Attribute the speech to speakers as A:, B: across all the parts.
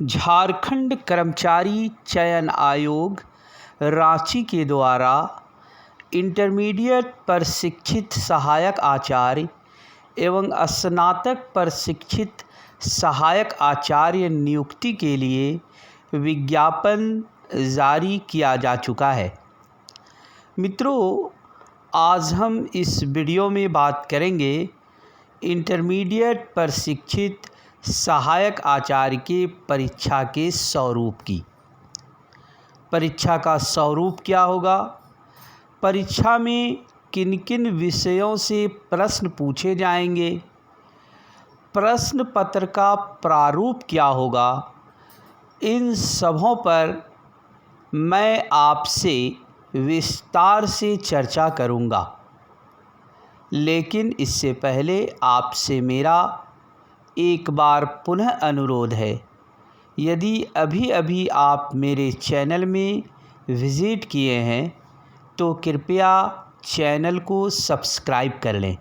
A: झारखंड कर्मचारी चयन आयोग रांची के द्वारा इंटरमीडिएट प्रशिक्षित सहायक आचार्य एवं स्नातक प्रशिक्षित सहायक आचार्य नियुक्ति के लिए विज्ञापन जारी किया जा चुका है। मित्रों, आज हम इस वीडियो में बात करेंगे इंटरमीडिएट प्रशिक्षित सहायक आचार्य के परीक्षा के स्वरूप की। परीक्षा का स्वरूप क्या होगा, परीक्षा में किन किन विषयों से प्रश्न पूछे जाएंगे, प्रश्न पत्र का प्रारूप क्या होगा, इन सबों पर मैं आपसे विस्तार से चर्चा करूंगा। लेकिन इससे पहले आपसे मेरा एक बार पुनः अनुरोध है, यदि अभी आप मेरे चैनल में विज़िट किए हैं तो कृपया चैनल को सब्सक्राइब कर लें।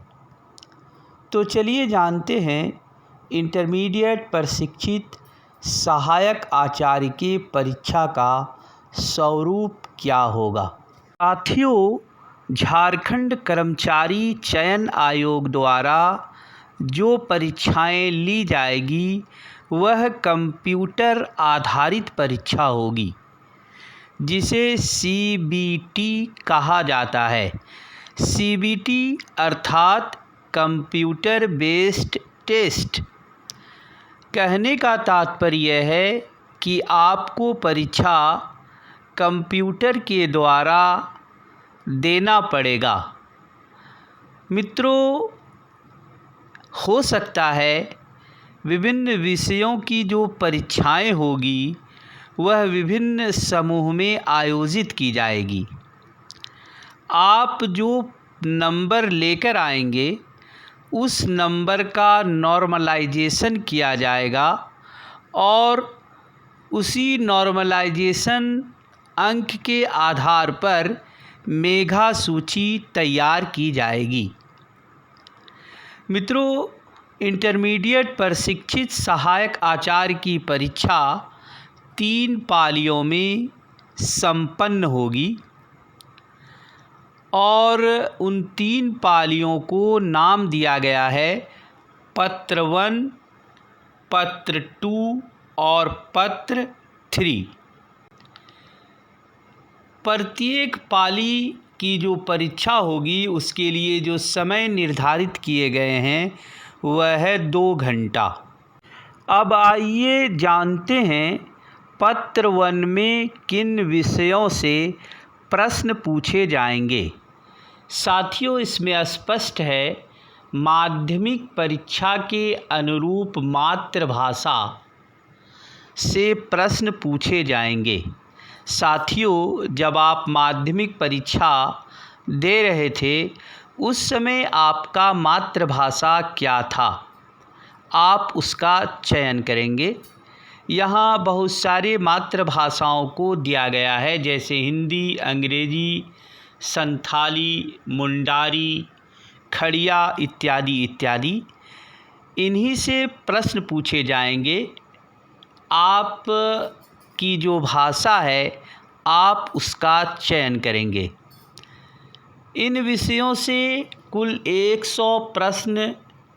A: तो चलिए जानते हैं इंटरमीडिएट प्रशिक्षित सहायक आचार्य की परीक्षा का स्वरूप क्या होगा। साथियों, झारखंड कर्मचारी चयन आयोग द्वारा जो परीक्षाएं ली जाएगी वह कंप्यूटर आधारित परीक्षा होगी, जिसे CBT कहा जाता है। CBT अर्थात कंप्यूटर बेस्ड टेस्ट। कहने का तात्पर्य है कि आपको परीक्षा कंप्यूटर के द्वारा देना पड़ेगा। मित्रों, हो सकता है विभिन्न विषयों की जो परीक्षाएं होगी वह विभिन्न समूह में आयोजित की जाएगी। आप जो नंबर लेकर आएंगे उस नंबर का नॉर्मलाइजेशन किया जाएगा और उसी नॉर्मलाइजेशन अंक के आधार पर मेधा सूची तैयार की जाएगी। मित्रों, इंटरमीडिएट प्रशिक्षित सहायक आचार्य की परीक्षा 3 पालियों में संपन्न होगी और उन 3 पालियों को नाम दिया गया है पत्र 1, पत्र 2 और पत्र 3। प्रत्येक पाली की जो परीक्षा होगी उसके लिए जो समय निर्धारित किए गए हैं वह है 2 घंटा। अब आइए जानते हैं पत्र 1 में किन विषयों से प्रश्न पूछे जाएंगे। साथियों, इसमें स्पष्ट है माध्यमिक परीक्षा के अनुरूप मातृभाषा से प्रश्न पूछे जाएंगे। साथियों, जब आप माध्यमिक परीक्षा दे रहे थे उस समय आपका मातृभाषा क्या था, आप उसका चयन करेंगे। यहाँ बहुत सारे मातृभाषाओं को दिया गया है, जैसे हिंदी, अंग्रेजी, संथाली, मुंडारी, खड़िया इत्यादि इत्यादि। इन्हीं से प्रश्न पूछे जाएंगे। आप की जो भाषा है आप उसका चयन करेंगे। इन विषयों से कुल 100 प्रश्न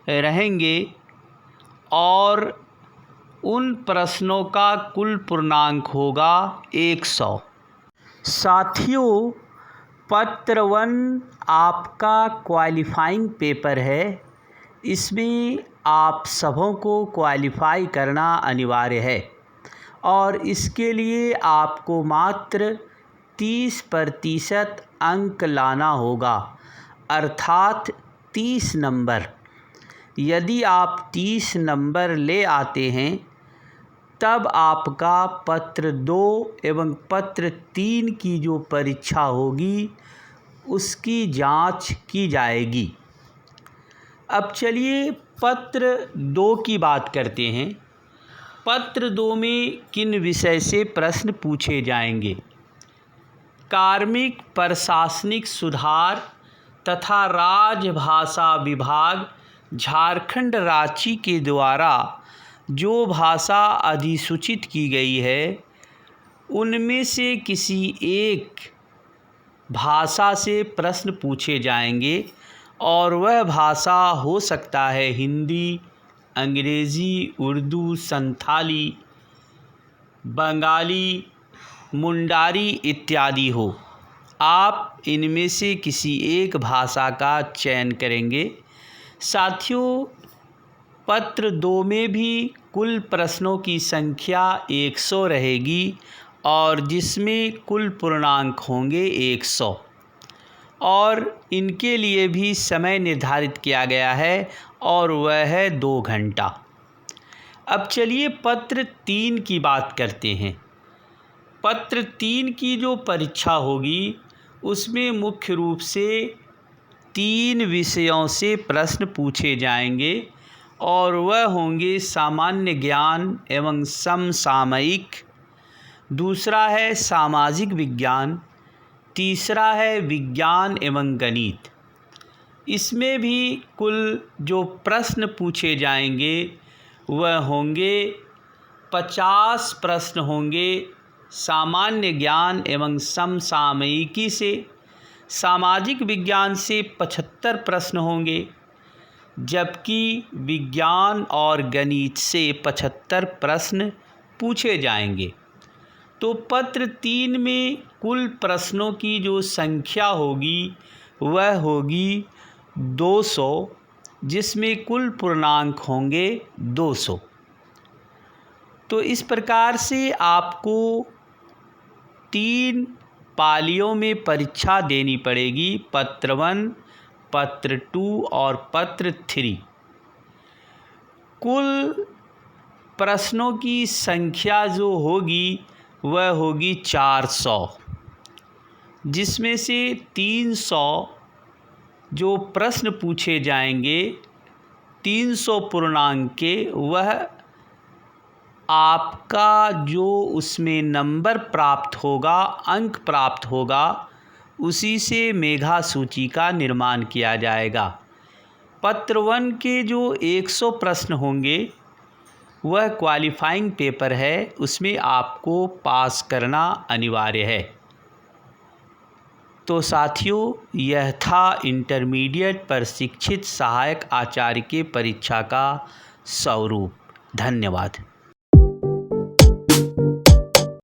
A: रहेंगे और उन प्रश्नों का कुल पूर्णांक होगा 100। साथियों, पत्र 1 आपका क्वालिफाइंग पेपर है। इसमें आप सबों को क्वालिफाई करना अनिवार्य है और इसके लिए आपको मात्र 30% अंक लाना होगा, अर्थात 30 नंबर। यदि आप 30 नंबर ले आते हैं तब आपका पत्र 2 एवं पत्र 3 की जो परीक्षा होगी उसकी जांच की जाएगी। अब चलिए पत्र 2 की बात करते हैं। पत्र 2 में किन विषय से प्रश्न पूछे जाएंगे। कार्मिक प्रशासनिक सुधार तथा राजभाषा विभाग झारखंड रांची के द्वारा जो भाषा अधिसूचित की गई है उनमें से किसी एक भाषा से प्रश्न पूछे जाएंगे और वह भाषा हो सकता है हिंदी, अंग्रेज़ी, उर्दू, संथाली, बंगाली, मुंडारी इत्यादि हो। आप इनमें से किसी एक भाषा का चयन करेंगे। साथियों, पत्र 2 में भी कुल प्रश्नों की संख्या 100 रहेगी और जिसमें कुल पूर्णांक होंगे 100 और इनके लिए भी समय निर्धारित किया गया है और वह है 2 घंटा। अब चलिए पत्र 3 की बात करते हैं। पत्र 3 की जो परीक्षा होगी उसमें मुख्य रूप से 3 विषयों से प्रश्न पूछे जाएंगे और वह होंगे सामान्य ज्ञान एवं समसामयिक, दूसरा है सामाजिक विज्ञान, तीसरा है विज्ञान एवं गणित। इसमें भी कुल जो प्रश्न पूछे जाएंगे वह होंगे 50 प्रश्न होंगे सामान्य ज्ञान एवं समसामयिकी से। सामाजिक विज्ञान से 75 प्रश्न होंगे, जबकि विज्ञान और गणित से 75 प्रश्न पूछे जाएंगे। तो पत्र 3 में कुल प्रश्नों की जो संख्या होगी वह होगी 200, जिसमें कुल पूर्णांक होंगे 200। तो इस प्रकार से आपको 3 पालियों में परीक्षा देनी पड़ेगी, पत्र 1, पत्र 2 और पत्र 3। कुल प्रश्नों की संख्या जो होगी वह होगी 400, जिसमें से 300 जो प्रश्न पूछे जाएंगे 300 पूर्णांक के, वह आपका जो उसमें नंबर प्राप्त होगा, अंक प्राप्त होगा, उसी से मेधा सूची का निर्माण किया जाएगा। पत्र 1 के जो 100 प्रश्न होंगे वह क्वालिफाइंग पेपर है, उसमें आपको पास करना अनिवार्य है। तो साथियों, यह था इंटरमीडिएट प्रशिक्षित सहायक आचार्य के परीक्षा का स्वरूप। धन्यवाद।